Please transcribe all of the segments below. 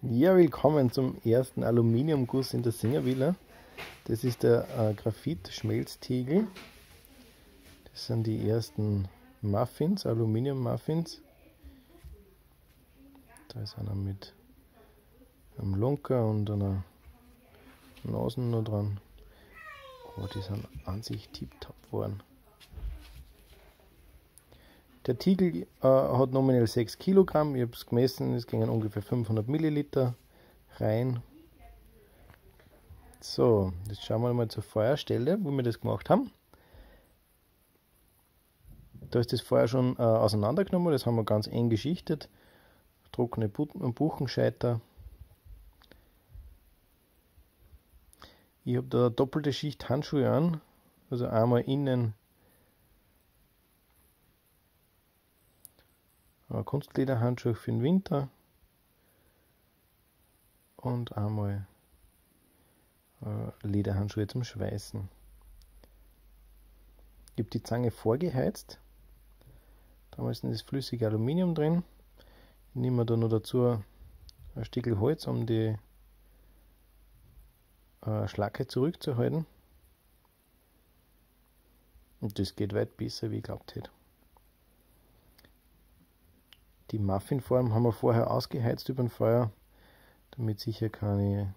Ja, willkommen zum ersten Aluminiumguss in der Singervilla. Das ist der Graphit-Schmelztiegel. Das sind die ersten Muffins, Aluminium-Muffins. Da ist einer mit einem Lunker und einer Nasen noch dran. Aber die sind an sich tipptopp geworden. Der Tiegel hat nominell 6 Kilogramm. Ich habe es gemessen, es gingen ungefähr 500 Milliliter rein. So, jetzt schauen wir mal zur Feuerstelle, wo wir das gemacht haben. Da ist das Feuer schon auseinandergenommen, das haben wir ganz eng geschichtet. Trockene Buchenscheiter. Ich habe da eine doppelte Schicht Handschuhe an, also einmal innen Kunstlederhandschuhe für den Winter und einmal Lederhandschuhe zum Schweißen. Ich habe die Zange vorgeheizt. Da ist das flüssige Aluminium drin. Ich nehme da noch dazu ein Stückchen Holz, um die Schlacke zurückzuhalten. Und das geht weit besser, wie ich glaubt hätte. Die Muffinform haben wir vorher ausgeheizt über dem Feuer, damit sicher keine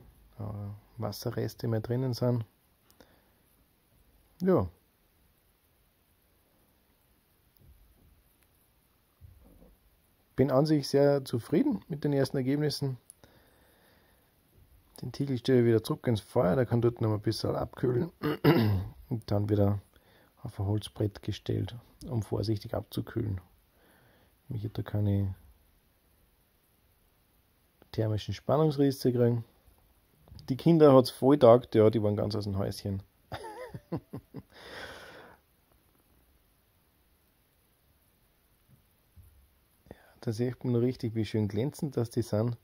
Wasserreste mehr drinnen sind. Ja. Bin an sich sehr zufrieden mit den ersten Ergebnissen. Den Tiegel stelle ich wieder zurück ins Feuer, der kann dort noch ein bisschen abkühlen und dann wieder auf ein Holzbrett gestellt, um vorsichtig abzukühlen. Ich hätte da keine thermischen Spannungsrisse kriegen. Die Kinder hat es voll getaugt, ja, die waren ganz aus dem Häuschen. Da sieht man noch richtig, wie schön glänzend das die sind.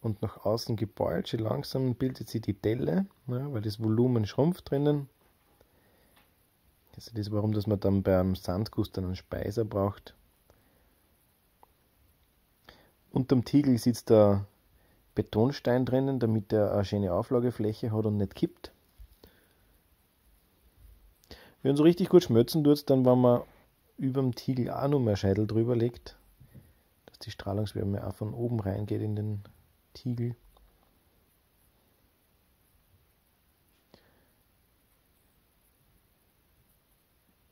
Und nach außen geballt, schon langsam bildet sich die Delle, ja, weil das Volumen schrumpft drinnen. Das ist das, warum dass man dann beim Sandguss dann einen Speiser braucht. Unterm Tiegel sitzt der Betonstein drinnen, damit er eine schöne Auflagefläche hat und nicht kippt. Wenn es so richtig gut schmelzen tut, dann wenn man über dem Tiegel auch noch mehr Scheitel drüber legt, dass die Strahlungswärme auch von oben reingeht in den Tiegel.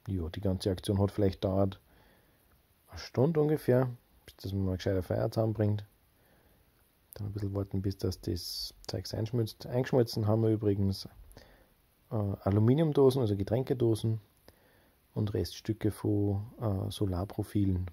Ja, die ganze Aktion hat vielleicht dauert eine Stunde ungefähr, bis man mal gescheiter Feuer zusammenbringt. Dann ein bisschen warten, bis das Zeug einschmilzt. Eingeschmolzen haben wir übrigens Aluminiumdosen, also Getränkedosen und Reststücke von Solarprofilen.